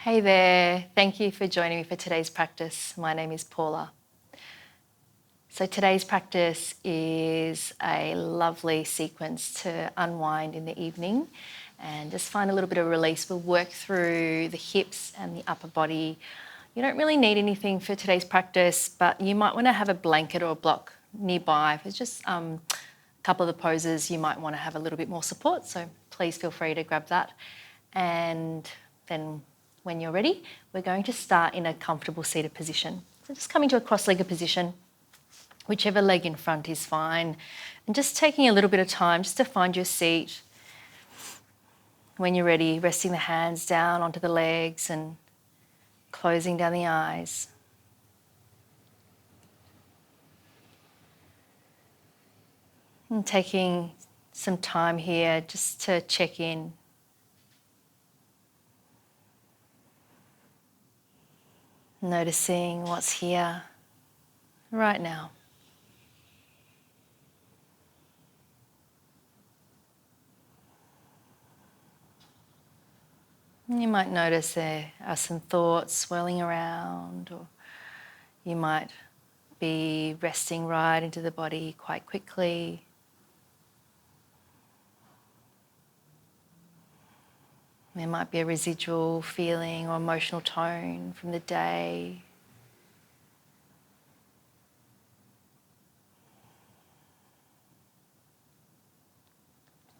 Hey there, thank you for joining me for today's practice. My name is Paula. So today's practice is a lovely sequence to unwind in the evening and just find a little bit of release. We'll work through the hips and the upper body. You don't really need anything for today's practice, but you might want to have a blanket or a block nearby. If it's just a couple of the poses, you might want to have a little bit more support, so please feel free to grab that. And then when you're ready, we're going to start in a comfortable seated position. So just coming to a cross-legged position, whichever leg in front is fine, and just taking a little bit of time just to find your seat. When you're ready, resting the hands down onto the legs and closing down the eyes. And taking some time here just to check in. Noticing what's here right now. You might notice there are some thoughts swirling around, or you might be resting right into the body quite quickly. There might be a residual feeling or emotional tone from the day.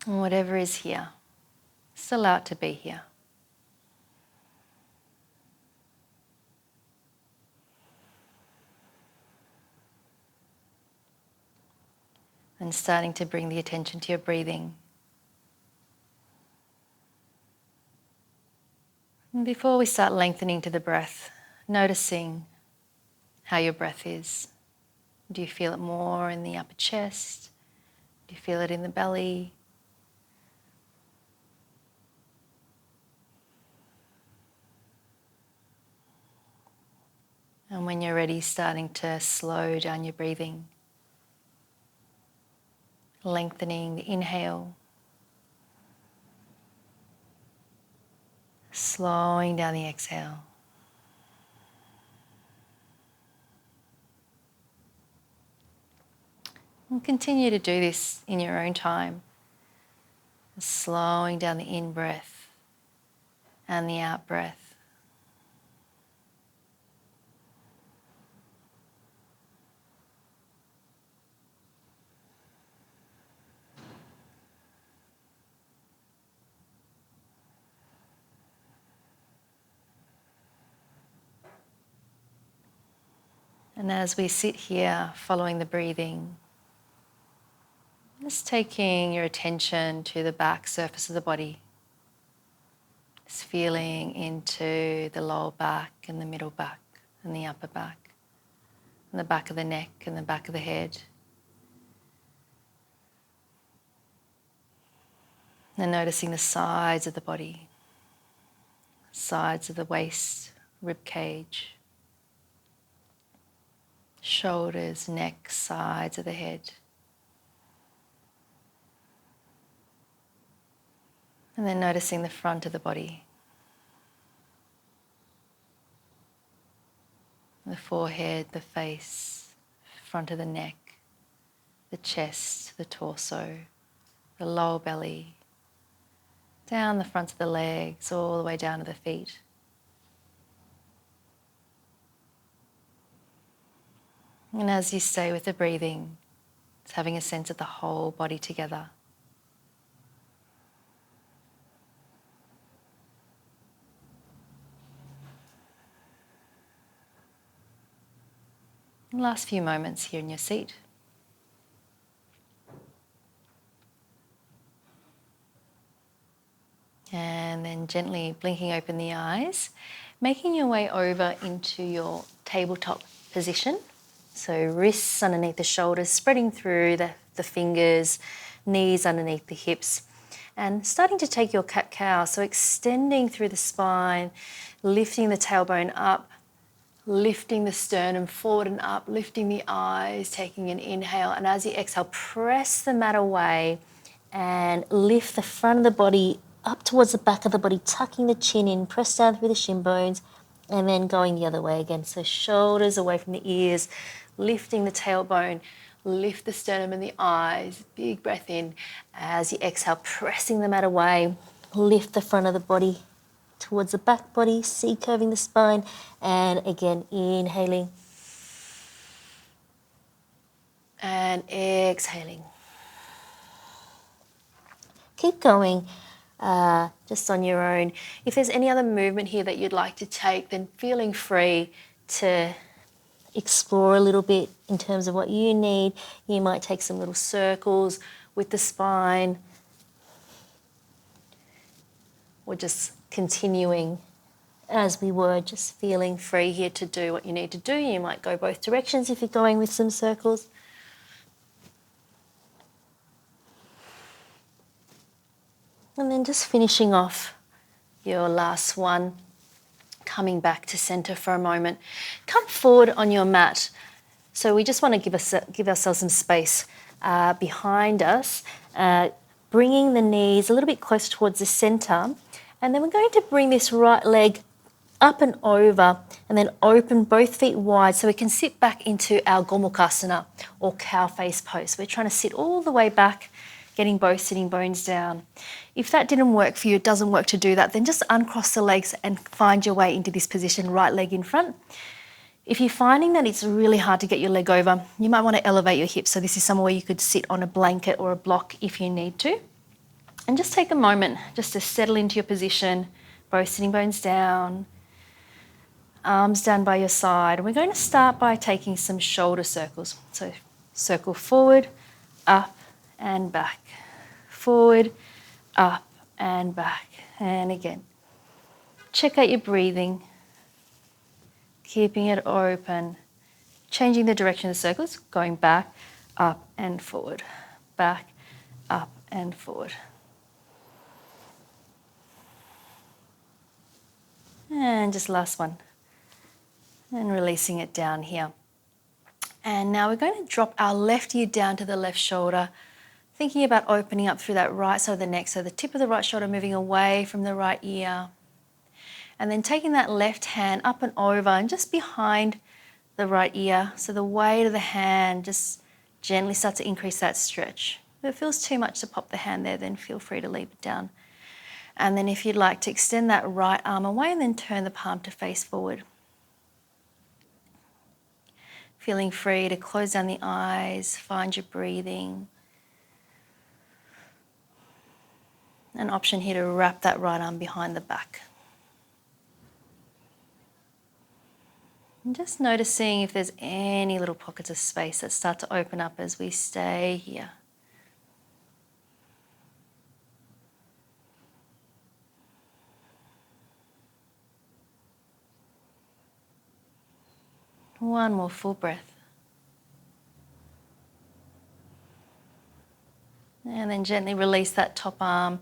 And whatever is here, just allow it to be here. And starting to bring the attention to your breathing. And before we start lengthening to the breath, noticing how your breath is. Do you feel it more in the upper chest? Do you feel it in the belly? And when you're ready, starting to slow down your breathing. Lengthening the inhale. Slowing down the exhale. And continue to do this in your own time. Slowing down the in-breath and the out-breath. And as we sit here following the breathing, just taking your attention to the back surface of the body. Just feeling into the lower back and the middle back and the upper back and the back of the neck and the back of the head. And noticing the sides of the body, sides of the waist, rib cage, shoulders, neck, sides of the head. And then noticing the front of the body. The forehead, the face, front of the neck, the chest, the torso, the lower belly, down the front of the legs, all the way down to the feet. And as you stay with the breathing, it's having a sense of the whole body together. Last few moments here in your seat. And then gently blinking open the eyes, making your way over into your tabletop position. So wrists underneath the shoulders, spreading through the fingers, knees underneath the hips. And starting to take your cat-cow, so extending through the spine, lifting the tailbone up, lifting the sternum forward and up, lifting the eyes, taking an inhale. And as you exhale, press the mat away and lift the front of the body up towards the back of the body, tucking the chin in, press down through the shin bones, and then going the other way again. So shoulders away from the ears, lifting the tailbone, lift the sternum and the eyes, big breath in. As you exhale, pressing the mat away, lift the front of the body towards the back body, C-curving the spine, and again, inhaling and exhaling. Keep going just on your own. If there's any other movement here that you'd like to take, then feeling free to explore a little bit in terms of what you need. You might take some little circles with the spine, or just continuing as we were, just feeling free here to do what you need to do. You might go both directions if you're going with some circles. And then just finishing off your last one, coming back to center for a moment. Come forward on your mat. So we just want to give ourselves some space behind us, bringing the knees a little bit close towards the center. And then we're going to bring this right leg up and over, and then open both feet wide so we can sit back into our Gomukhasana or cow face pose. We're trying to sit all the way back, getting both sitting bones down. If that didn't work for you, it doesn't work to do that, then just uncross the legs and find your way into this position, right leg in front. If you're finding that it's really hard to get your leg over, you might want to elevate your hips. So this is somewhere you could sit on a blanket or a block if you need to. And just take a moment just to settle into your position, both sitting bones down, arms down by your side. And we're going to start by taking some shoulder circles. So circle forward, up and back, forward, up and back. And again, check out your breathing, keeping it open, changing the direction of the circles, going back, up and forward, back, up and forward. And just last one. And releasing it down here. And now we're going to drop our left ear down to the left shoulder, thinking about opening up through that right side of the neck. So the tip of the right shoulder moving away from the right ear. And then taking that left hand up and over and just behind the right ear. So the weight of the hand just gently starts to increase that stretch. If it feels too much to pop the hand there, then feel free to leave it down. And then if you'd like to extend that right arm away and then turn the palm to face forward. Feeling free to close down the eyes, find your breathing. An option here to wrap that right arm behind the back. And just noticing if there's any little pockets of space that start to open up as we stay here. One more full breath. And then gently release that top arm.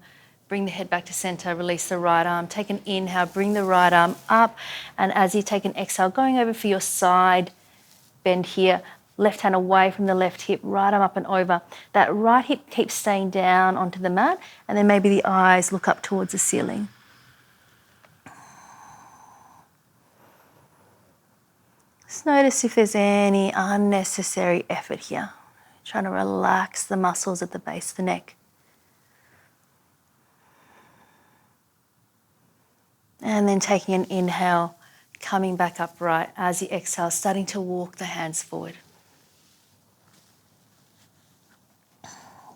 Bring the head back to center, release the right arm. Take an inhale, bring the right arm up. And as you take an exhale, going over for your side bend here. Left hand away from the left hip, right arm up and over. That right hip keeps staying down onto the mat. And then maybe the eyes look up towards the ceiling. Just notice if there's any unnecessary effort here. Trying to relax the muscles at the base of the neck. And then taking an inhale, coming back upright as you exhale, starting to walk the hands forward.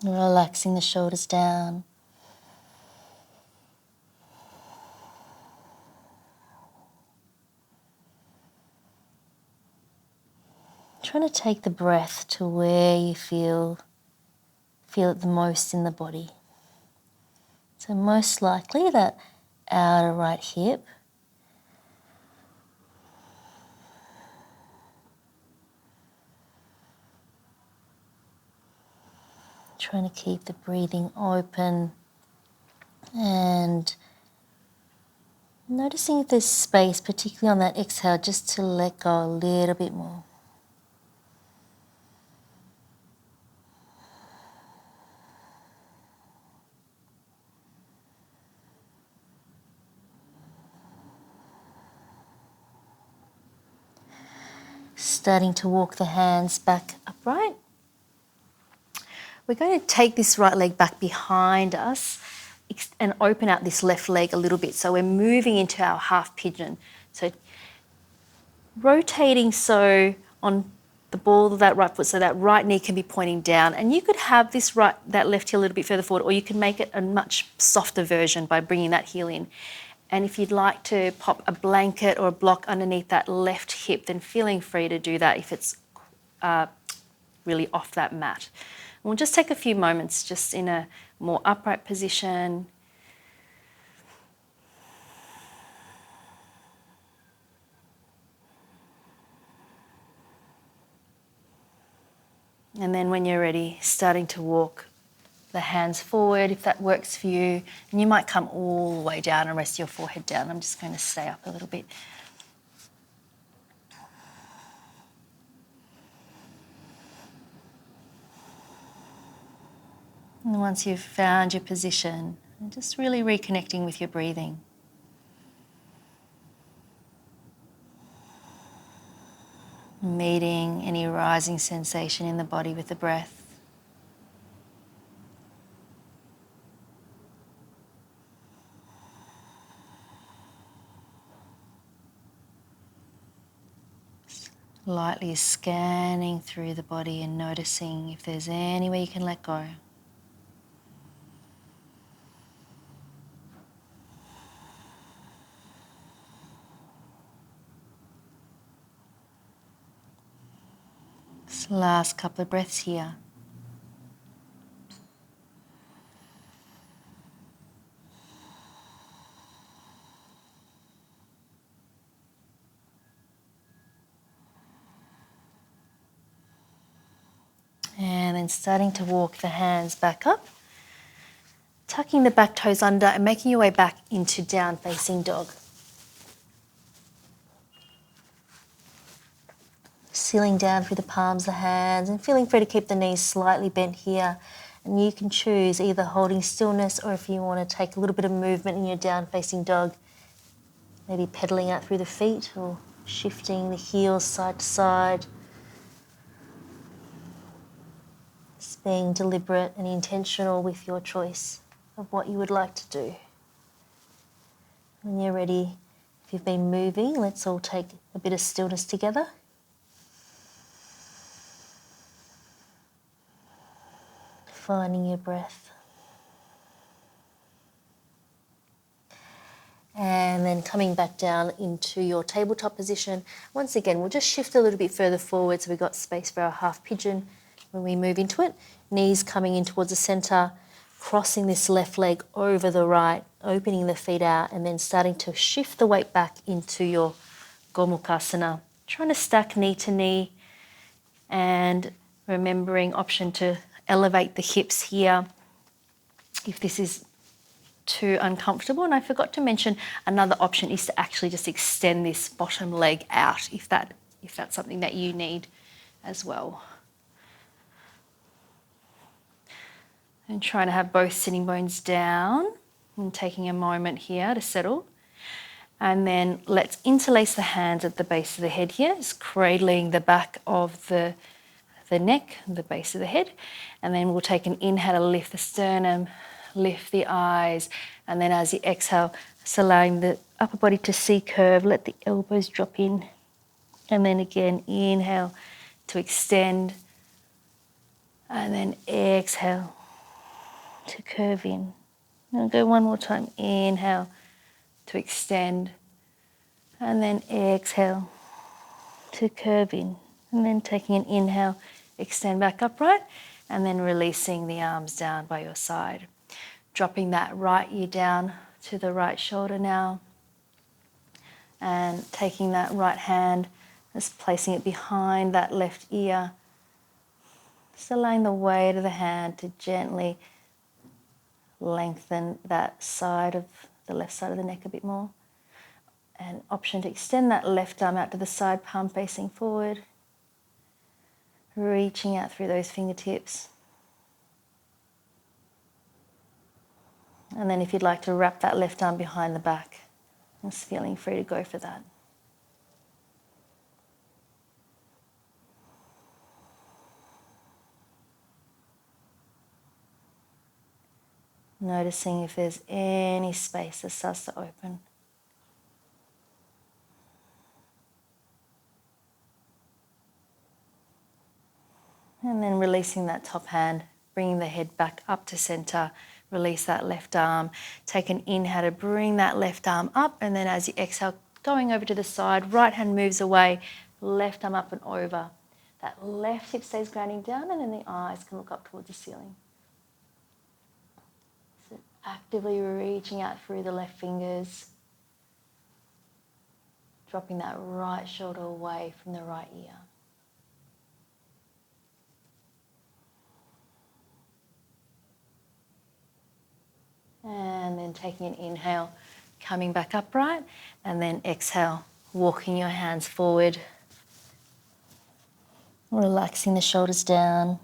Relaxing the shoulders down. Trying to take the breath to where you feel it the most in the body. So most likely that outer right hip. Trying to keep the breathing open and noticing if there's space, particularly on that exhale, just to let go a little bit more. starting to walk the hands back upright. We're going to take this right leg back behind us and open out this left leg a little bit. So we're moving into our half pigeon. So rotating so on the ball of that right foot, so that right knee can be pointing down. And you could have that left heel a little bit further forward, or you can make it a much softer version by bringing that heel in. And if you'd like to pop a blanket or a block underneath that left hip, then feeling free to do that if it's really off that mat. And we'll just take a few moments just in a more upright position. And then when you're ready, starting to walk the hands forward if that works for you. And you might come all the way down and rest your forehead down. I'm just going to stay up a little bit. And once you've found your position, just really reconnecting with your breathing. Meeting any rising sensation in the body with the breath. Lightly scanning through the body and noticing if there's any way you can let go. This last couple of breaths here. And then starting to walk the hands back up, tucking the back toes under and making your way back into down facing dog. Sealing down through the palms of the hands and feeling free to keep the knees slightly bent here. And you can choose either holding stillness, or if you want to take a little bit of movement in your down facing dog, maybe pedaling out through the feet or shifting the heels side to side. Just being deliberate and intentional with your choice of what you would like to do. When you're ready, if you've been moving, let's all take a bit of stillness together. Finding your breath. And then coming back down into your tabletop position. Once again, we'll just shift a little bit further forward so we've got space for our half pigeon when we move into it. Knees coming in towards the centre, crossing this left leg over the right, opening the feet out, and then starting to shift the weight back into your Gomukhasana. Trying to stack knee to knee and remembering option to elevate the hips here if this is too uncomfortable. And I forgot to mention another option is to actually just extend this bottom leg out if that's something that you need as well. And trying to have both sitting bones down and taking a moment here to settle. And then let's interlace the hands at the base of the head here, just cradling the back of the neck, the base of the head. And then we'll take an inhale to lift the sternum, lift the eyes, and then as you exhale, just allowing the upper body to C-curve, let the elbows drop in. And then again, inhale to extend, and then exhale to curve in. I'll go one more time. Inhale to extend, and then exhale to curve in. And then taking an inhale, extend back upright, and then releasing the arms down by your side. Dropping that right ear down to the right shoulder now, and taking that right hand, just placing it behind that left ear. Just allowing the weight of the hand to gently lengthen that side of the left side of the neck a bit more. And option to extend that left arm out to the side, palm facing forward. Reaching out through those fingertips. And then if you'd like to wrap that left arm behind the back, just feeling free to go for that. Noticing if there's any space that starts to open. And then releasing that top hand, bringing the head back up to center. Release that left arm. Take an inhale to bring that left arm up, and then as you exhale, going over to the side, right hand moves away, left arm up and over. That left hip stays grounding down, and then the eyes can look up towards the ceiling. So actively reaching out through the left fingers, dropping that right shoulder away from the right ear. And then taking an inhale, coming back upright, and then exhale, walking your hands forward, relaxing the shoulders down.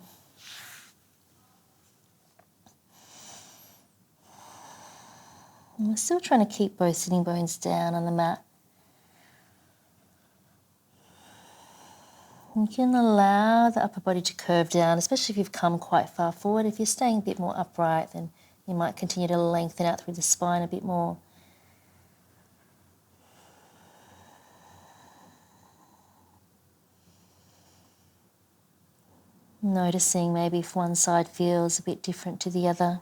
And we're still trying to keep both sitting bones down on the mat. You can allow the upper body to curve down, especially if you've come quite far forward. If you're staying a bit more upright, then you might continue to lengthen out through the spine a bit more. Noticing maybe if one side feels a bit different to the other.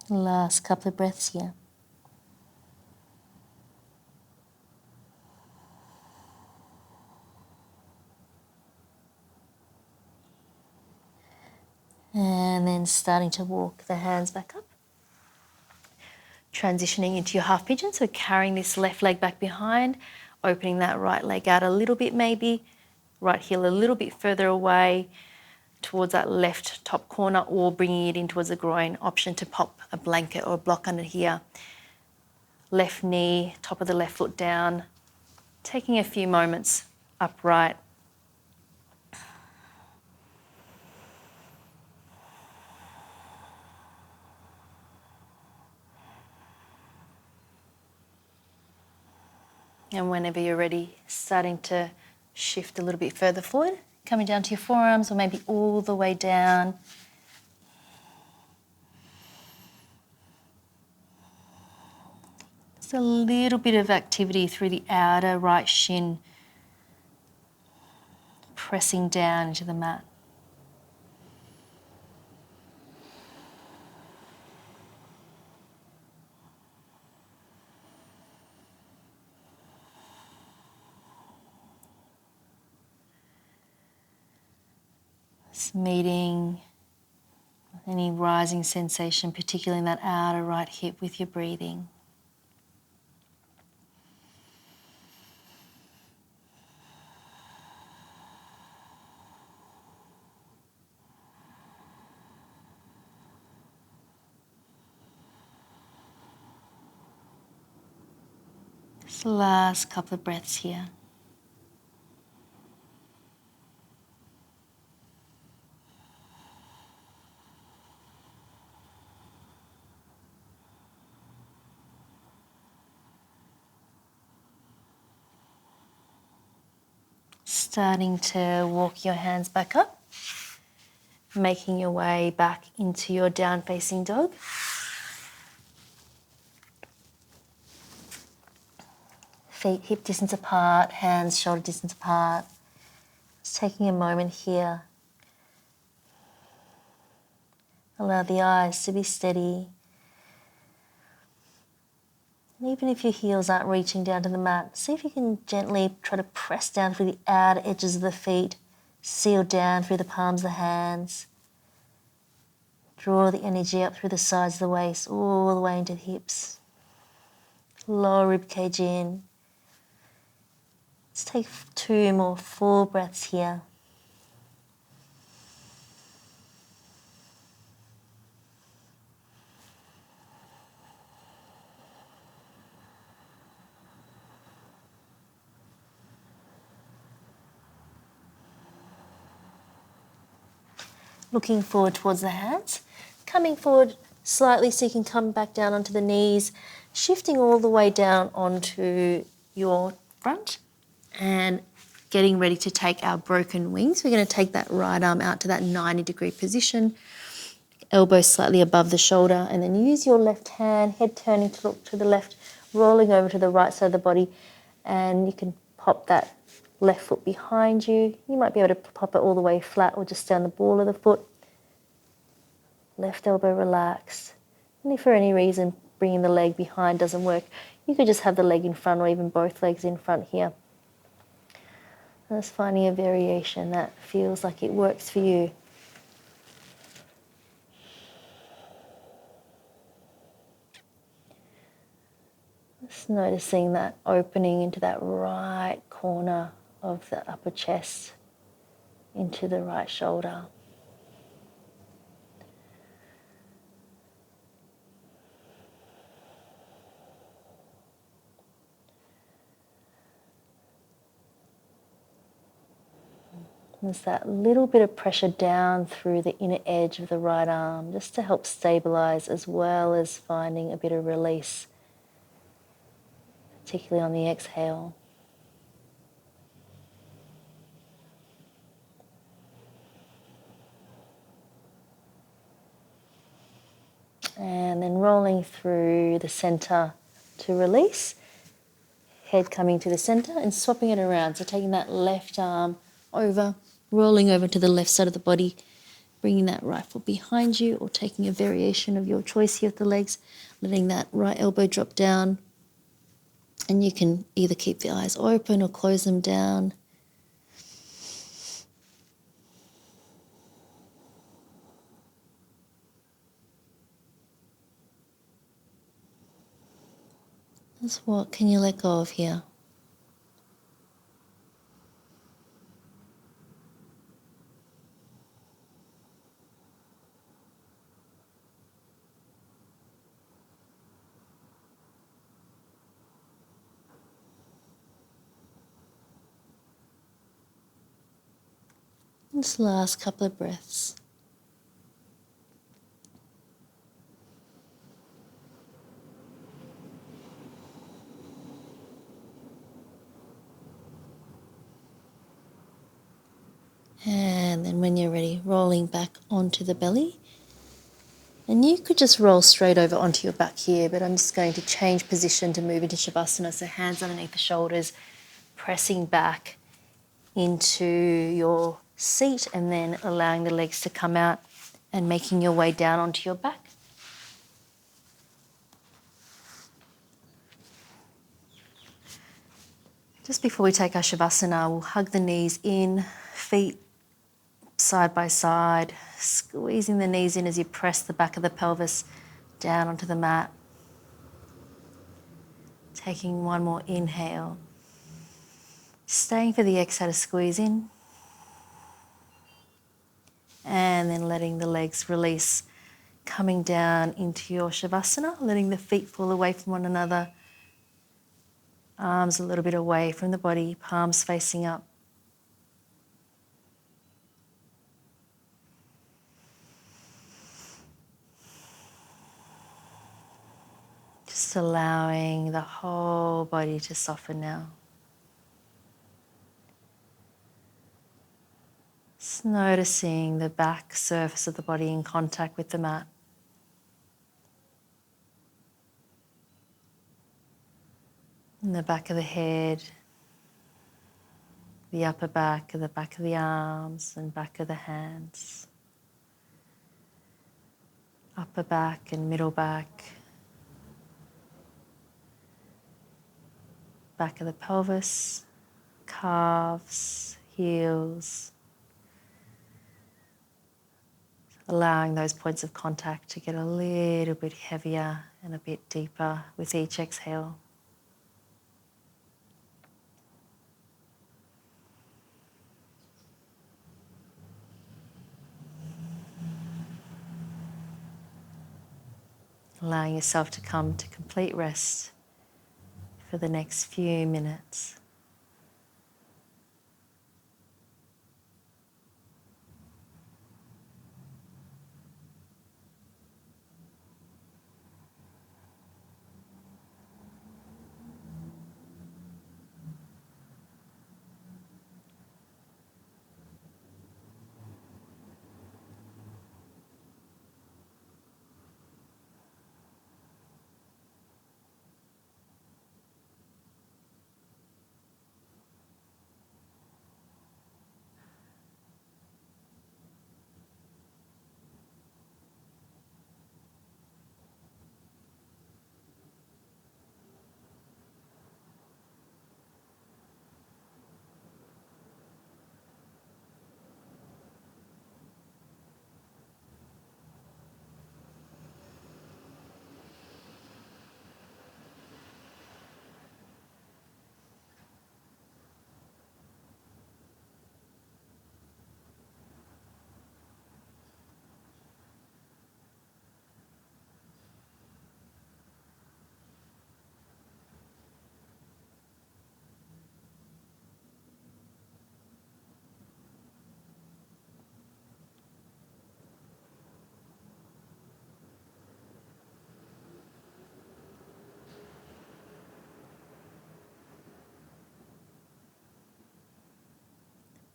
Last couple of breaths here. And then starting to walk the hands back up. Transitioning into your half pigeon, so carrying this left leg back behind, opening that right leg out a little bit maybe, right heel a little bit further away towards that left top corner, or bringing it in towards the groin. Option to pop a blanket or a block under here. Left knee, top of the left foot down, taking a few moments upright. And whenever you're ready, starting to shift a little bit further forward, coming down to your forearms or maybe all the way down. Just a little bit of activity through the outer right shin, pressing down into the mat. Meeting any rising sensation, particularly in that outer right hip, with your breathing. Just the last couple of breaths here. Starting to walk your hands back up, making your way back into your down facing dog. Feet hip distance apart, hands shoulder distance apart. Just taking a moment here. Allow the eyes to be steady. And even if your heels aren't reaching down to the mat, see if you can gently try to press down through the outer edges of the feet, seal down through the palms of the hands. Draw the energy up through the sides of the waist, all the way into the hips. Lower rib cage in. Let's take 2 more full breaths here. Looking forward towards the hands, coming forward slightly so you can come back down onto the knees, shifting all the way down onto your front and getting ready to take our broken wings. We're going to take that right arm out to that 90-degree position, elbow slightly above the shoulder, and then use your left hand, head turning to look to the left, rolling over to the right side of the body, and you can pop that left foot behind you. You might be able to pop it all the way flat or just down the ball of the foot. Left elbow relaxed. And if for any reason bringing the leg behind doesn't work, you could just have the leg in front or even both legs in front here. And just finding a variation that feels like it works for you. Just noticing that opening into that right corner of the upper chest, into the right shoulder. There's that little bit of pressure down through the inner edge of the right arm just to help stabilize, as well as finding a bit of release, particularly on the exhale. And then rolling through the center to release. Head coming to the center and swapping it around. So taking that left arm over, rolling over to the left side of the body, bringing that right foot behind you, or taking a variation of your choice here with the legs, letting that right elbow drop down. And you can either keep the eyes open or close them down. Just what can you let go of here? This last couple of breaths. And then when you're ready, rolling back onto the belly. And you could just roll straight over onto your back here, but I'm just going to change position to move into Shavasana. So hands underneath the shoulders, pressing back into your seat, and then allowing the legs to come out and making your way down onto your back. Just before we take our Shavasana, we'll hug the knees in, feet side by side, squeezing the knees in as you press the back of the pelvis down onto the mat. Taking one more inhale. Staying for the exhale to squeeze in. And then letting the legs release, coming down into your Shavasana, letting the feet fall away from one another. Arms a little bit away from the body, palms facing up. Just allowing the whole body to soften now. Just noticing the back surface of the body in contact with the mat. And the back of the head, the upper back, the back of the arms and back of the hands. Upper back and middle back. Back of the pelvis, calves, heels. Allowing those points of contact to get a little bit heavier and a bit deeper with each exhale. Allowing yourself to come to complete rest for the next few minutes.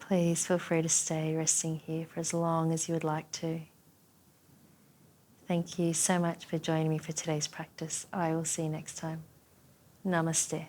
Please feel free to stay resting here for as long as you would like to. Thank you so much for joining me for today's practice. I will see you next time. Namaste.